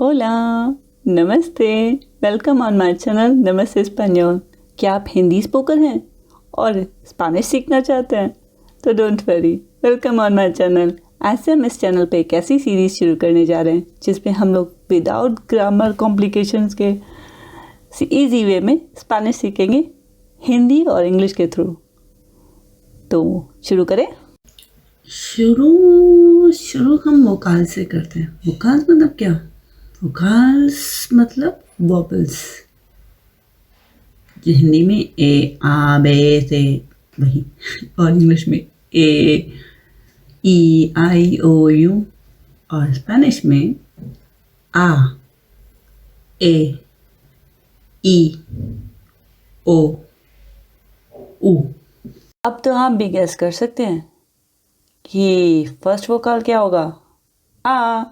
होला, नमस्ते, welcome on my channel नमस्ते स्पेनियोल। क्या आप हिंदी स्पोकन हैं और स्पेनिश सीखना चाहते हैं? तो don't worry, welcome on my channel. आज से हम इस चैनल पे एक ऐसी सीरीज़ शुरू करने जा रहे हैं जिसमें हम लोग विदाउट ग्रामर कॉम्प्लिकेशंस के इजी वे में स्पेनिश सीखेंगे हिंदी और इंग्लिश के थ्रू। तो शुरू करें। शुरू हम वोकाल से करते हैं। वोकाल्स मतलब क्या? वोकाल्स मतलब वॉबल्स। हिंदी में ए आ बे से वही, और इंग्लिश में ए ई आई ओ यू, और स्पेनिश में आ ए ई ओ ऊ। अब तो आप भी गेस कर सकते हैं कि फर्स्ट वोकाल क्या होगा? आ,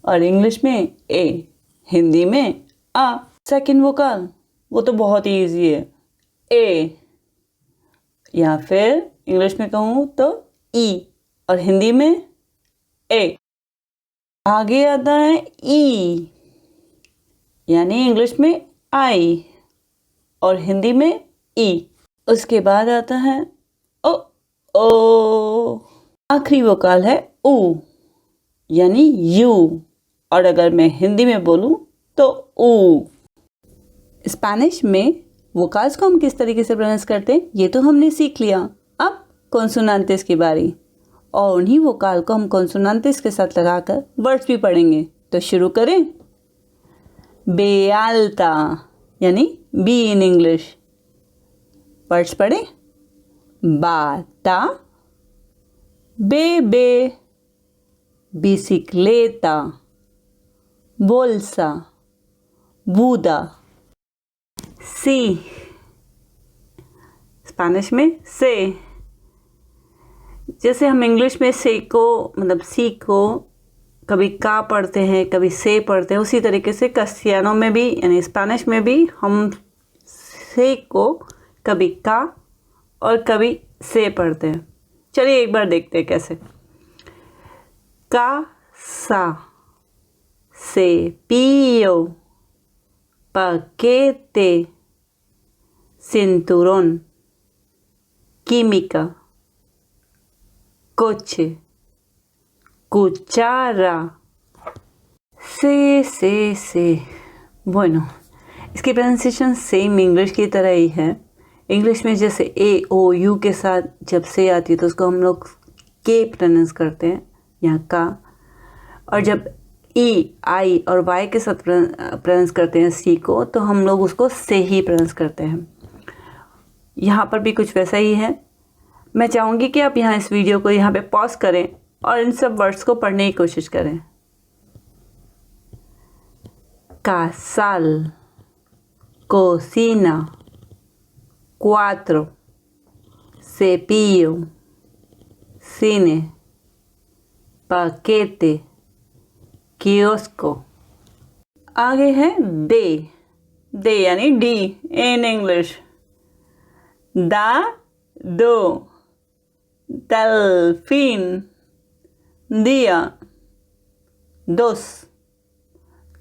और इंग्लिश में ए, हिंदी में आ। सेकंड वोकाल वो तो बहुत ही इजी है, ए, या फिर इंग्लिश में कहूँ तो ई, और हिंदी में ए। आगे आता है ई, यानी इंग्लिश में आई और हिंदी में ई। उसके बाद आता है ओ। आखिरी वोकाल है ऊ, यानी यू, और अगर मैं हिंदी में बोलूं तो ऊ। स्पेनिश में वोकाल्स को हम किस तरीके से प्रोनाउंस करते हैं ये तो हमने सीख लिया। अब कॉन्सोनांटिस की बारी, और उन्हीं वोकाल को हम कॉन्सोनांटिस के साथ लगाकर वर्ड्स भी पढ़ेंगे। तो शुरू करें। बे आल्ता, यानी बी इन इंग्लिश। वर्ड्स पढ़ें। बाता, बेबे, बिसिक्लेता, बोल्सा, बूदा। सी, स्पेनिश में से। जैसे हम इंग्लिश में से को मतलब सी को कभी का पढ़ते हैं, कभी से पढ़ते हैं, उसी तरीके से कैस्टियानो में भी यानी स्पेनिश में भी हम से को कभी का और कभी से पढ़ते हैं। चलिए एक बार देखते हैं कैसे। का सा, से पियो, paquete, cinturón, química, coche, cuchara, से। bueno, इसकी प्रोनाउंसिएशन सेम इंग्लिश की तरह ही है। इंग्लिश में जैसे ए ओ यू के साथ जब से आती है तो उसको हम लोग के प्रोनाउंस करते हैं या का, और जब ई आई और वाई के साथ प्रोनाउंस करते हैं सी को तो हम लोग उसको से ही प्रोनाउंस करते हैं। यहाँ पर भी कुछ वैसा ही है। मैं चाहूँगी कि आप यहाँ इस वीडियो को यहाँ पे पॉज करें और इन सब वर्ड्स को पढ़ने की कोशिश करें। casal, cocina, cuatro, cepillo, cine, paquete, कियोस्को। आगे है दे यानी डी इन इंग्लिश। दा दो, delfín, दिया, dos,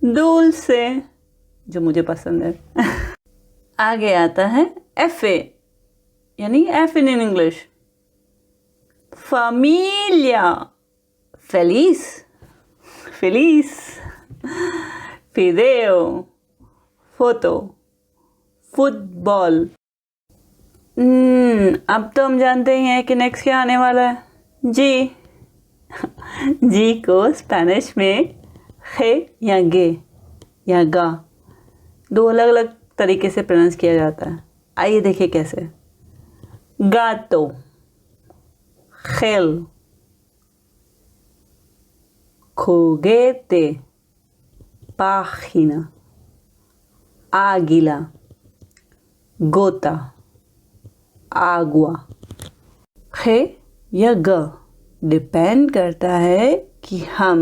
dulce, जो मुझे पसंद है। आगे आता है एफ ए, यानी F in English. familia, feliz, fideo, photo, football. अब तो हम जानते ही हैं कि नेक्स्ट क्या आने वाला है। जी को स्पेनिश में खे या गे या गा दो अलग अलग तरीके से प्रोनाउंस किया जाता है। आइए देखिए कैसे। गातो, खेल, juguete, página, águila, gota, agua। खे या ग डिपेंड करता है कि हम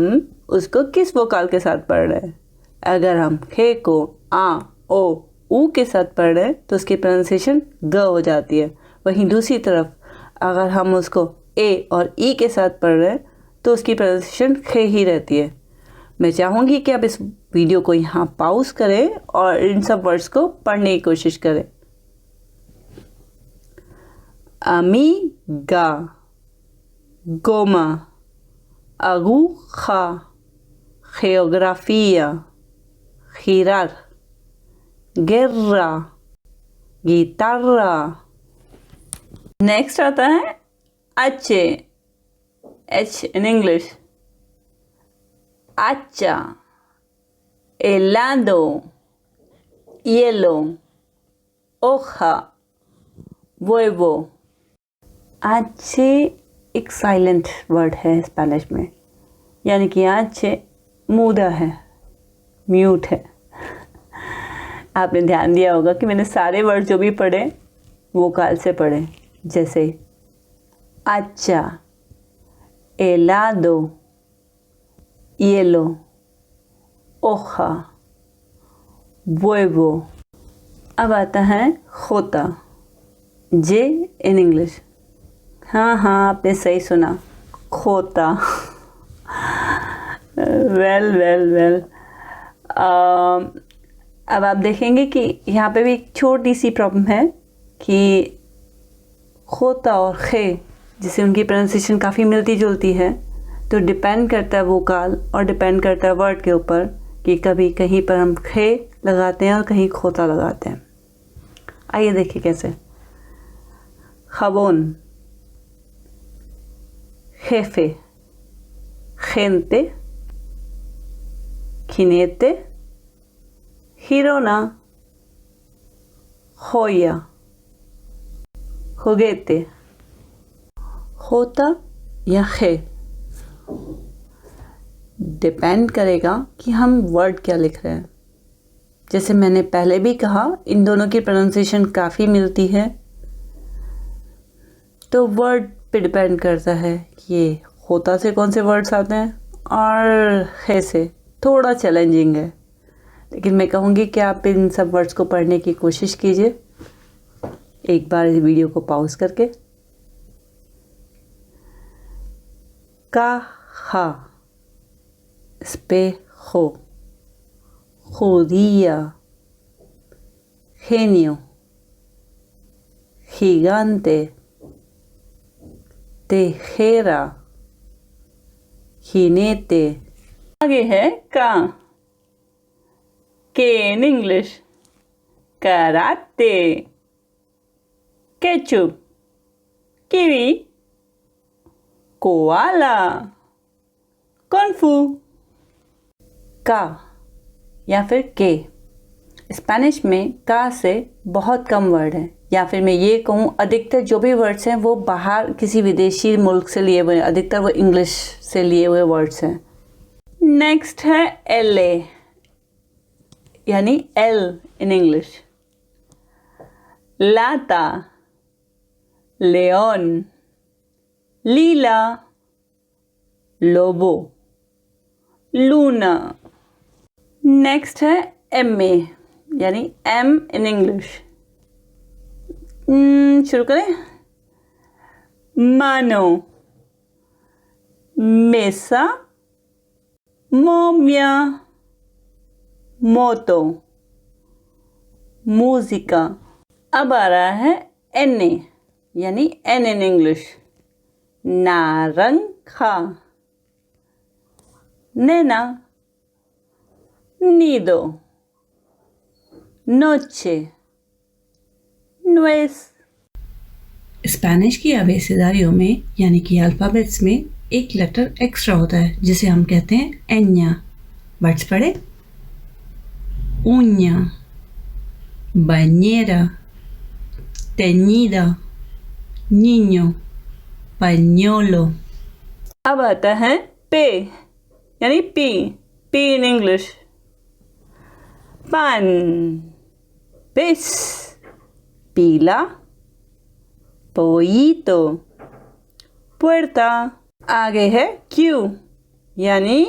उसको किस वोकाल के साथ पढ़ रहे हैं। अगर हम खे को आ ओ ऊ के साथ पढ़ रहे हैं तो उसकी प्रोनाउंसिएशन ग हो जाती है। वहीं दूसरी तरफ अगर हम उसको ए और ई के साथ पढ़ रहे हैं तो उसकी प्रोनाउंसिएशन खे ही रहती है। मैं चाहूँगी कि आप इस वीडियो को यहाँ पॉज करें और इन सब वर्ड्स को पढ़ने की कोशिश करें। amiga, goma, aguja, geografía, girar, guerra, guitarra। Next आता है अच्छे, H in English, hacha, helado, hielo, hoja, huevo। अच्छे एक साइलेंट वर्ड है स्पेनिश में, यानी कि अच्छे मुदा है, म्यूट है। आपने ध्यान दिया होगा कि मैंने सारे वर्ड जो भी पढ़े वोकाल से पढ़े, जैसे अच्छा, helado, hielo, hoja, huevo। अब आता है खोता, जे इन इंग्लिश। हाँ हाँ, आपने सही सुना, खोता। Well well well. अब आप देखेंगे कि यहाँ पे भी एक छोटी सी प्रॉब्लम है कि खोता और खे, जिसे उनकी प्रोनाउंसिएशन काफ़ी मिलती जुलती है, तो डिपेंड करता है वोकाल और डिपेंड करता है वर्ड के ऊपर कि कभी कहीं पर हम खे लगाते हैं और कहीं खोता लगाते हैं। आइए देखिए कैसे। jabón, jefe, gente, jinete, girona, joya, juguete। होता या खे डिपेंड करेगा कि हम वर्ड क्या लिख रहे हैं। जैसे मैंने पहले भी कहा, इन दोनों की प्रोनाउंसिएशन काफ़ी मिलती है, तो वर्ड पे डिपेंड करता है कि ये होता से कौन से वर्ड्स आते हैं और खे से थोड़ा चैलेंजिंग है। लेकिन मैं कहूँगी कि आप इन सब वर्ड्स को पढ़ने की कोशिश कीजिए एक बार इस वीडियो को पॉज करके। caja, espejo, judía, genio, gigante, tejera, jinete। आगे है का, K in English, karate, ketchup, kiwi, koala, kung fu. का या फिर के, स्पेनिश में का से बहुत कम वर्ड हैं, या फिर मैं ये कहूँ अधिकतर जो भी वर्ड्स हैं वो बाहर किसी विदेशी मुल्क से लिए हुए हैं, अधिकतर वो इंग्लिश से लिए हुए वर्ड्स हैं। नेक्स्ट है एल ए, यानी एल इन इंग्लिश, लाता, लेओन, लीला, लोबो, लूना। नेक्स्ट है एम ए, यानी एम इन इंग्लिश। शुरू करें। मानो, मेसा, मोमिया, मोतो, मूजिका। अब आ रहा है एन ए, यानी एन इन इंग्लिश, नारंगा, nena, nido, noche, nuez। Spanish की अबेसिदारियों में यानी कि अल्फ़ाबेट्स में एक लेटर एक्स्ट्रा होता है जिसे हम कहते हैं एन्या। वर्ड्स पढ़े। uña, bañera, teñida, niño, pañuelo। अब आता है पे, यानी पी, पी इन इंग्लिश, पान, पिस, पीला, पोईतो, पुerta। आगे है क्यू, यानी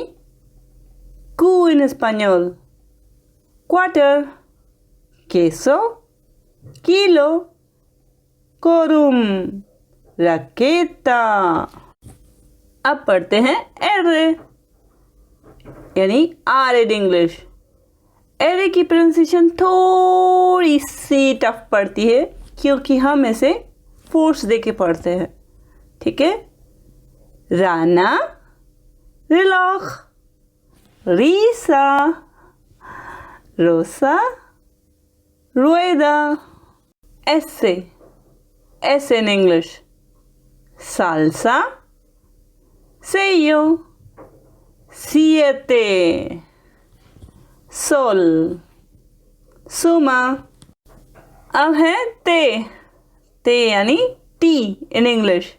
कू इन स्पेनियोल, क्वार्टर, queso, kilo, कोरुम, राकेटा। अब पढ़ते हैं एर्रे, यानी आर इन इंग्लिश। एरे की प्रोनाउंसिएशन थोड़ी सी टफ पड़ती है क्योंकि हम इसे फोर्स दे के पढ़ते हैं, ठीक है। राना, रिलॉक, रीसा, रोसा, रुएदा। ऐसे इन इंग्लिश। साल्सा, सेयो, सिएते, सोल, सुमा। अब है ते यानी टी इन इंग्लिश।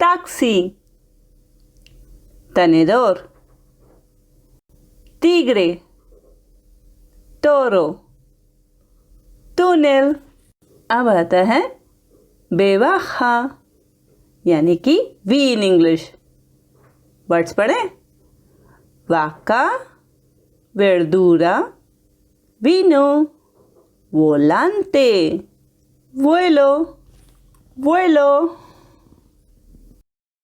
टैक्सी, तनेदोर, tigre, toro, túnel। अब आता है बेवाखा यानी कि वी इन इंग्लिश। वर्ड्स पढ़े। वाका, verdura, vino, volante, vuelo।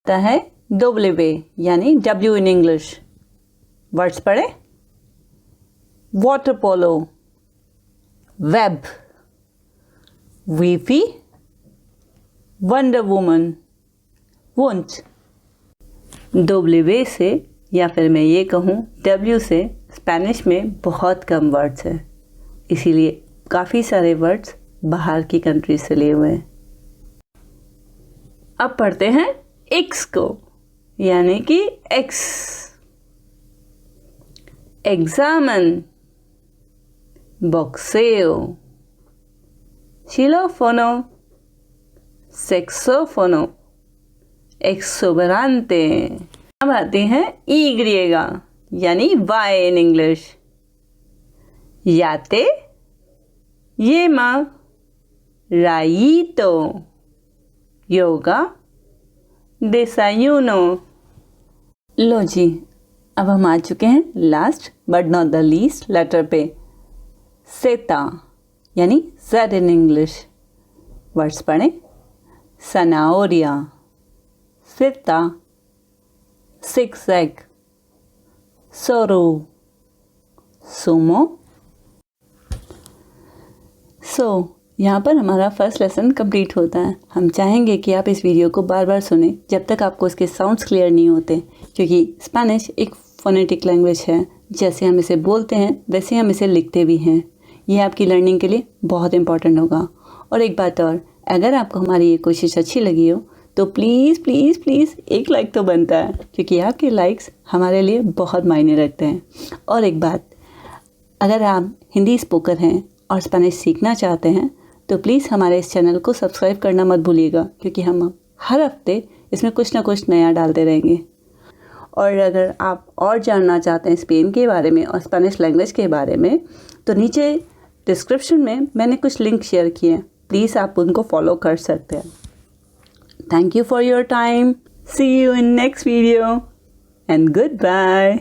आता है W यानी W इन इंग्लिश। वर्ड्स पढ़े। Water polo, web, wifi, wonder woman, वुंच। W से या फिर मैं ये कहूँ W से स्पेनिश में बहुत कम वर्ड्स हैं, इसीलिए काफ़ी सारे वर्ड्स बाहर की कंट्री से लिए हुए हैं। अब पढ़ते हैं एक्स को यानी कि एक्स। एग्जामन, बॉक्सेओ, xilófono, sexófono, exuberante। अब आते हैं ई ग्रिएगा यानी वाई इन इंग्लिश। याते, येमा, राइतो, योगा, desayuno। लो जी, अब हम आ चुके हैं last but not the least letter पे। सेता यानी जेड इन इंग्लिश। वर्ड्स पढ़ें। सनाओरिया, सिता, सिक्सैक, सोरो, सुमो। यहाँ पर हमारा फर्स्ट लेसन कंप्लीट होता है। हम चाहेंगे कि आप इस वीडियो को बार बार सुने जब तक आपको इसके साउंड्स क्लियर नहीं होते, क्योंकि स्पेनिश एक फोनेटिक लैंग्वेज है। जैसे हम इसे बोलते हैं वैसे हम इसे लिखते भी हैं। ये आपकी लर्निंग के लिए बहुत इंपॉर्टेंट होगा। और एक बात और, अगर आपको हमारी ये कोशिश अच्छी लगी हो तो प्लीज़ प्लीज़ प्लीज़ एक लाइक तो बनता है, क्योंकि आपके लाइक्स हमारे लिए बहुत मायने रखते हैं। और एक बात, अगर आप हिंदी स्पोकर हैं और स्पेनिश सीखना चाहते हैं तो प्लीज़ हमारे इस चैनल को सब्सक्राइब करना मत भूलिएगा, क्योंकि हम हर हफ्ते इसमें कुछ ना कुछ नया डालते रहेंगे। और अगर आप और जानना चाहते हैं स्पेन के बारे में और स्पेनिश लैंग्वेज के बारे में तो नीचे डिस्क्रिप्शन में मैंने कुछ लिंक शेयर किए हैं, प्लीज़ आप उनको फॉलो कर सकते हैं। Thank you for your time. See you in next video and good bye.